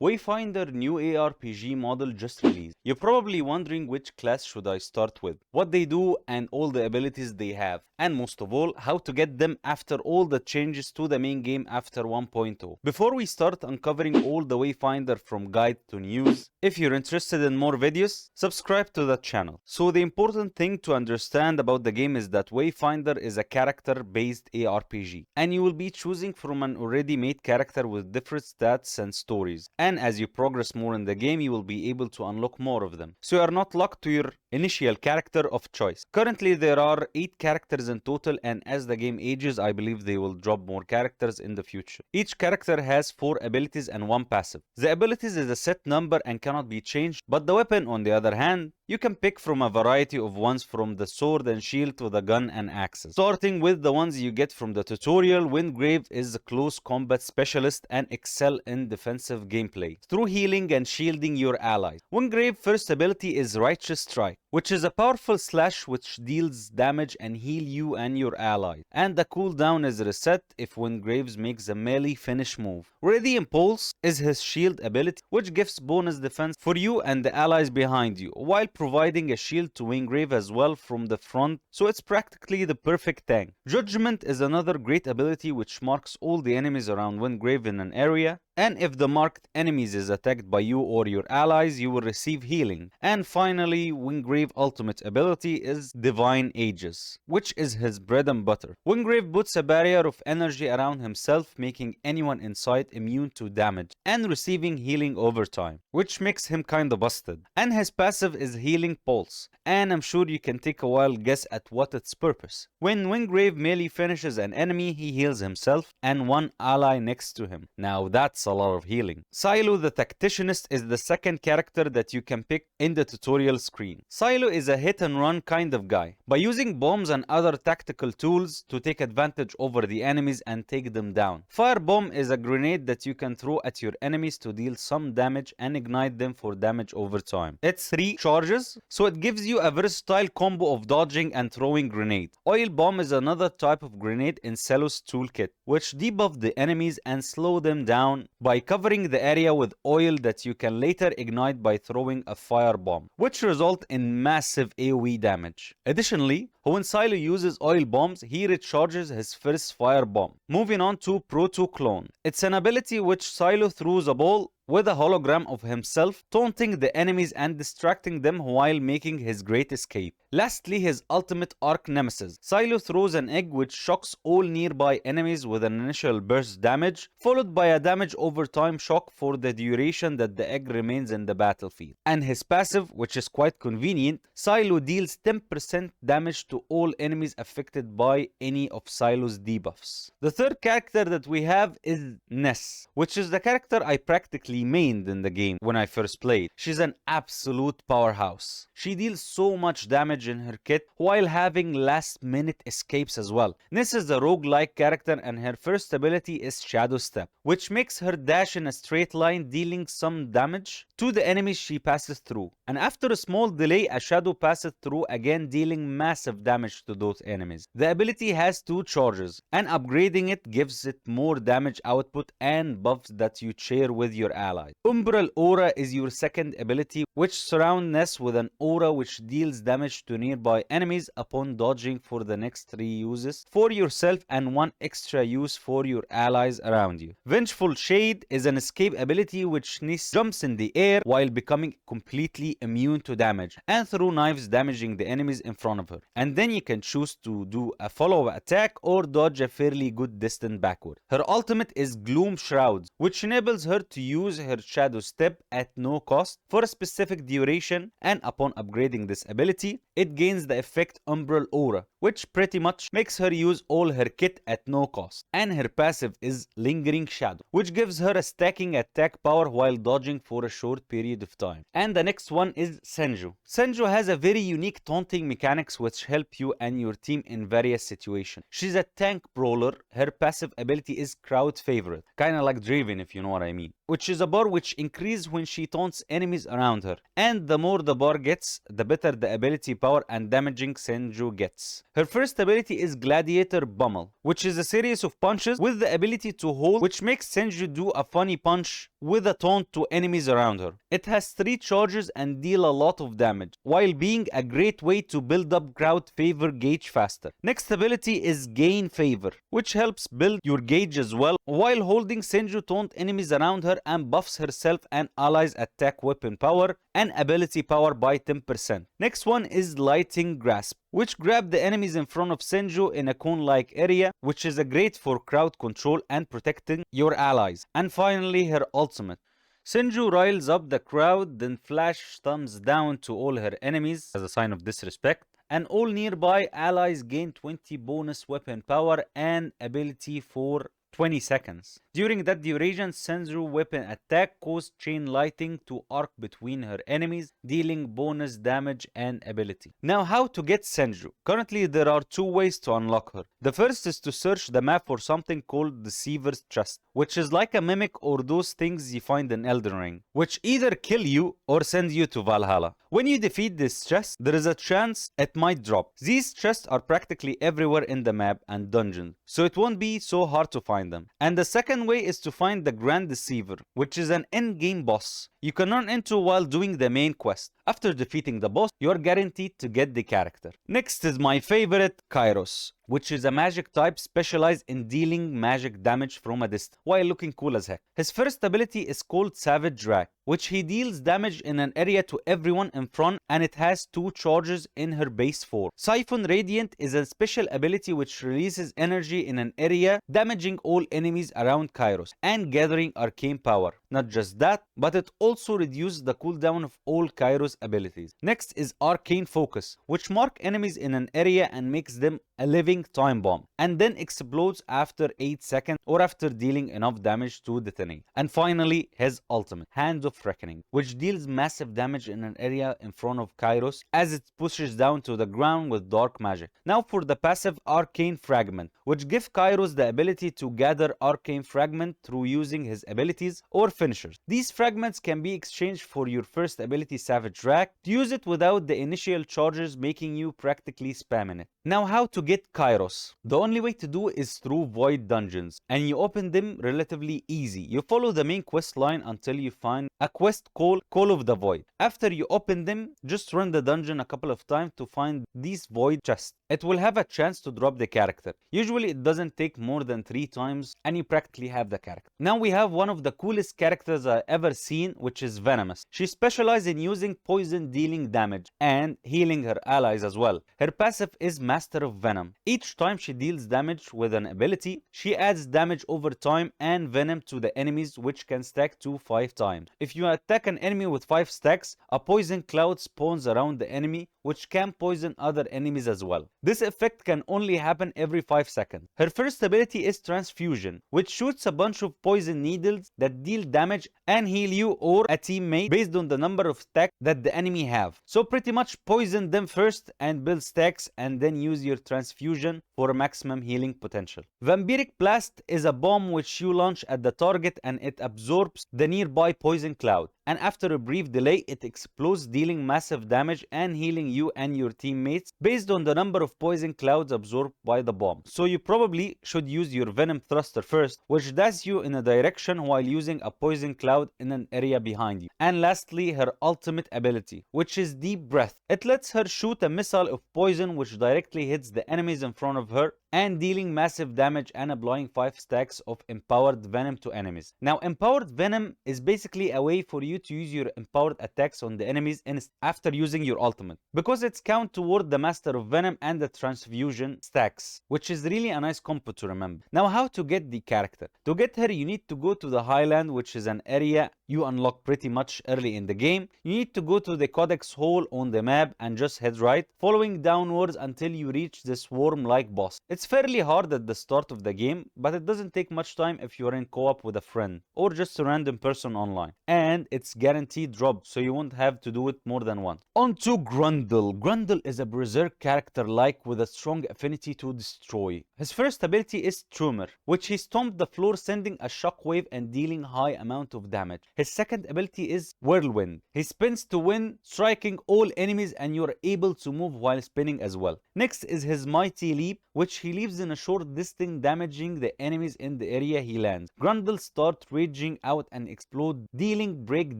Wayfinder new ARPG model just released. You're probably wondering which class should I start with, what they do and all the abilities they have, and most of all, how to get them after all the changes to the main game after 1.0. Before we start uncovering all the Wayfinder from guide to news, if you're interested in more videos, subscribe to the channel. So the important thing to understand about the game is that Wayfinder is a character-based ARPG, and you will be choosing from an already made character with different stats and stories. And as you progress more in the game, you will be able to unlock more of them. So you are not locked to your initial character of choice. Currently there are 8 characters in total, and as the game ages, I believe they will drop more characters in the future. Each character has 4 abilities and 1 passive. The abilities is a set number and cannot be changed, but the weapon on the other hand, you can pick from a variety of ones, from the sword and shield to the gun and axes. Starting with the ones you get from the tutorial, Wingrave is a close combat specialist and excel in defensive gameplay through healing and shielding your allies. Wingrave's first ability is Righteous Strike, which is a powerful slash which deals damage and heal you and your allies. And the cooldown is reset if Wingrave makes a melee finish move. Ready Impulse is his shield ability, which gives bonus defense for you and the allies behind you, while providing a shield to Wingrave as well from the front, so it's practically the perfect tank. Judgment is another great ability which marks all the enemies around Wingrave in an area, and if the marked enemies is attacked by you or your allies, you will receive healing. And finally, Wingrave ultimate ability is Divine Aegis, which is his bread and butter. Wingrave puts a barrier of energy around himself, making anyone inside immune to damage and receiving healing over time, which makes him kinda busted. And his passive is Healing Pulse, and I'm sure you can take a wild guess at what its purpose. When Wingrave melee finishes an enemy, he heals himself and one ally next to him. Now that's a lot of healing. Silo the Tacticianist is the second character that you can pick in the tutorial screen. Silo is a hit and run kind of guy, by using bombs and other tactical tools to take advantage over the enemies and take them down. Firebomb is a grenade that you can throw at your enemies to deal some damage and ignite them for damage over time. It's 3 charges, so it gives you a versatile combo of dodging and throwing grenade. Oil Bomb is another type of grenade in Celo's toolkit, which debuff the enemies and slow them down by covering the area with oil that you can later ignite by throwing a fire bomb, which result in massive AoE damage. Additionally, when Silo uses oil bombs, he recharges his first fire bomb. Moving on to Proto Clone. It's an ability which Silo throws a ball with a hologram of himself, taunting the enemies and distracting them while making his great escape. Lastly, his ultimate arch nemesis. Silo throws an egg which shocks all nearby enemies with an initial burst damage, followed by a damage over time shock for the duration that the egg remains in the battlefield. And his passive, which is quite convenient, Silo deals 10% damage to all enemies affected by any of Silo's debuffs. The third character that we have is Niss, which is the character I practically mained in the game when I first played. She's an absolute powerhouse. She deals so much damage in her kit while having last minute escapes as well. Niss is a roguelike character and her first ability is Shadow Step, which makes her dash in a straight line, dealing some damage to the enemies she passes through. And after a small delay, a shadow passes through again, dealing massive damage to those enemies. The ability has 2 charges, and upgrading it gives it more damage output and buffs that you share with your allies. Umbral Aura is your second ability, which surrounds Niss with an aura which deals damage to nearby enemies upon dodging for the next 3 uses for yourself and 1 extra use for your allies around you. Vengeful Shade is an escape ability which Niss jumps in the air while becoming completely immune to damage and throw knives damaging the enemies in front of her. And then you can choose to do a follow-up attack or dodge a fairly good distance backward. Her ultimate is Gloom Shrouds, which enables her to use her Shadow Step at no cost for a specific duration, and upon upgrading this ability, it gains the effect Umbral Aura, which pretty much makes her use all her kit at no cost. And her passive is Lingering Shadow, which gives her a stacking attack power while dodging for a short period of time. And the next one is Senju. Senju has a very unique taunting mechanics which help help you and your team in various situations. She's a tank brawler. Her passive ability is crowd favorite, kinda like Draven if you know what I mean, which is a bar which increases when she taunts enemies around her. And the more the bar gets, the better the ability power and damaging Senju gets. Her first ability is Gladiator Bummel, which is a series of punches with the ability to hold, which makes Senju do a funny punch with a taunt to enemies around her. It has 3 charges and deal a lot of damage, while being a great way to build up crowd favor gauge faster. Next ability is Gain Favor, which helps build your gauge as well, while holding Senju taunt enemies around her and buffs herself and allies attack weapon power and ability power by 10%. Next one is Lighting Grasp, which grab the enemies in front of Senju in a cone-like area, which is a great for crowd control and protecting your allies. And finally, her ultimate. Senju riles up the crowd, then flash thumbs down to all her enemies as a sign of disrespect, and all nearby allies gain 20 bonus weapon power and ability for 20 seconds. During that duration, Senju weapon attack caused chain lighting to arc between her enemies, dealing bonus damage and ability. Now, how to get Senju? Currently, there are 2 ways to unlock her. The first is to search the map for something called Deceiver's Chest, which is like a mimic or those things you find in Elden Ring, which either kill you or send you to Valhalla. When you defeat this chest, there is a chance it might drop. These chests are practically everywhere in the map and dungeons, so it won't be so hard to find them. And the second way is to find the Grand Deceiver, which is an in-game boss you can run into while doing the main quest. After defeating the boss, you are guaranteed to get the character. Next is my favorite, Kyros, which is a magic type specialized in dealing magic damage from a distance while looking cool as heck. His first ability is called Savage Drag, which he deals damage in an area to everyone in front, and it has 2 charges in her base form. Siphon Radiant is a special ability which releases energy in an area, damaging all enemies around Kyros and gathering arcane power. Not just that, but it also reduces the cooldown of all Kyros abilities. Next is Arcane Focus, which mark enemies in an area and makes them a living time bomb, and then explodes after 8 seconds or after dealing enough damage to detonate. And finally, his ultimate, Hand of Reckoning, which deals massive damage in an area in front of Kyros as it pushes down to the ground with dark magic. Now for the passive Arcane Fragment, which gives Kyros the ability to gather Arcane Fragment through using his abilities or finishers. These fragments can be exchanged for your first ability Savage Drag to use it without the initial charges, making you practically spamming it. Now how to get Kyros? The only way to do is through Void Dungeons, and you open them relatively easy. You follow the main quest line until you find a quest called Call of the Void. After you open them, just run the dungeon a couple of times to find these void chests. It will have a chance to drop the character. Usually it doesn't take more than 3 times and you practically have the character. Now we have one of the coolest characters I've ever seen, which is Venomess. She specializes in using poison dealing damage and healing her allies as well. Her passive is Master of Venom. Each time she deals damage with an ability, she adds damage over time and venom to the enemies, which can stack to 5 times. If you attack an enemy with 5 stacks, a poison cloud spawns around the enemy, which can poison other enemies as well. This effect can only happen every 5 seconds. Her first ability is Transfusion, which shoots a bunch of poison needles that deal damage and heal you or a teammate based on the number of stacks that the enemy have. So pretty much poison them first and build stacks, and then use your Transfusion for maximum healing potential. Vampiric Blast is a bomb which you launch at the target and it absorbs the nearby poison cloud. And after a brief delay, it explodes, dealing massive damage and healing you and your teammates based on the number of poison clouds absorbed by the bomb. So you probably should use your Venom Thruster first, which dashes you in a direction while using a poison cloud in an area behind you. And lastly, her ultimate ability, which is Deep Breath. It lets her shoot a missile of poison which directly hits the enemies in front of her and dealing massive damage and applying 5 stacks of Empowered Venom to enemies. Now, Empowered Venom is basically a way for you to use your empowered attacks on the enemies after using your ultimate, because it's count toward the Master of Venom and the Transfusion stacks, which is really a nice combo to remember. Now, how to get the character? To get her, you need to go to the Highland, which is an area you unlock pretty much early in the game. You need to go to the Codex Hall on the map and just head right, following downwards until you reach this worm-like boss. It's It's fairly hard at the start of the game, but it doesn't take much time if you're in co-op with a friend or just a random person online. And it's guaranteed drop, so you won't have to do it more than once. On to Grundle. Grundle is a berserk character-like with a strong affinity to destroy. His first ability is Tremor, which he stomped the floor sending a shockwave and dealing high amount of damage. His second ability is Whirlwind. He spins to win, striking all enemies, and you're able to move while spinning as well. Next is his Mighty Leap, which he leaves in a short distance, damaging the enemies in the area he lands. Grundle starts raging out and explode, dealing break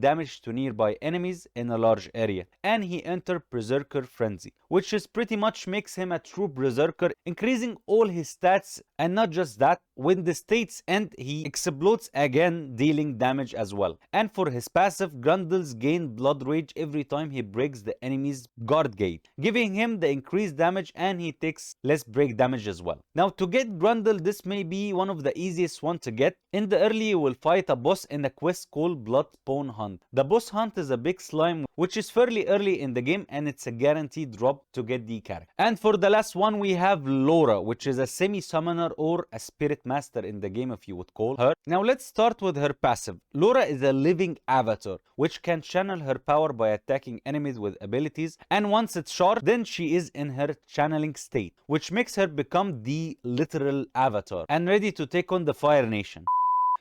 damage to nearby enemies in a large area. And he enters Berserker Frenzy, which is pretty much makes him a true Berserker, increasing all his stats. And not just that, when the states end, he explodes again, dealing damage as well. And for his passive, Grundle's gain Blood Rage every time he breaks the enemy's guard gate, giving him the increased damage, and he takes less break damage as well. Now to get Grundle, this may be one of the easiest one to get. In the early, you will fight a boss in a quest called Blood Spawn Hunt. The boss hunt is a big slime which is fairly early in the game, and it's a guaranteed drop to get the character. And for the last one, we have Laura, which is a semi-summoner or a spirit master in the game, if you would call her. Now let's start with her passive. Laura is a living avatar which can channel her power by attacking enemies with abilities, and once it's charged, then she is in her channeling state, which makes her become the literal avatar and ready to take on the Fire Nation.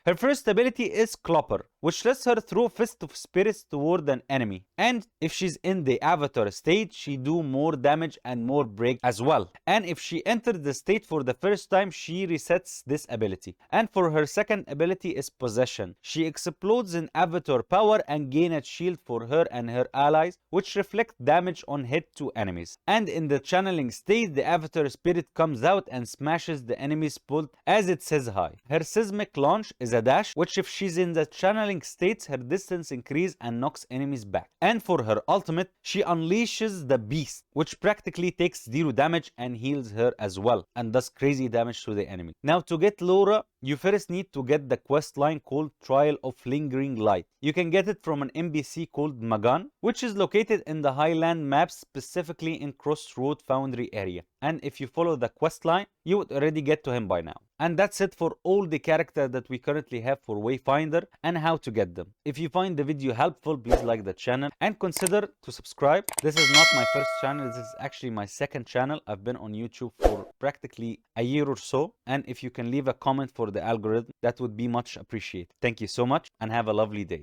Her first ability is Clopper, which lets her throw Fist of Spirits toward an enemy. And if she's in the avatar state, she do more damage and more break as well. And if she enters the state for the first time, she resets this ability. And for her second ability is Possession. She explodes in avatar power and gain a shield for her and her allies, which reflect damage on hit to enemies. And in the channeling state, the avatar spirit comes out and smashes the enemy's bolt as it says hi. Her Seismic Launch is a dash, which if she's in the channeling states, her distance increase and knocks enemies back. And for her ultimate, she unleashes the beast, which practically takes 0 damage and heals her as well, and does crazy damage to the enemy. Now to get Laura, you first need to get the quest line called Trial of Lingering Light. You can get it from an NPC called Magan, which is located in the Highland map, specifically in Crossroad Foundry area. And if you follow the quest line, you would already get to him by now. And that's it for all the characters that we currently have for Wayfinder and how to get them. If you find the video helpful, please like the channel and consider to subscribe. This is not my first channel, this is actually my second channel. I've been on YouTube for practically a year or so. And if you can leave a comment for the algorithm, that would be much appreciated. Thank you so much and have a lovely day.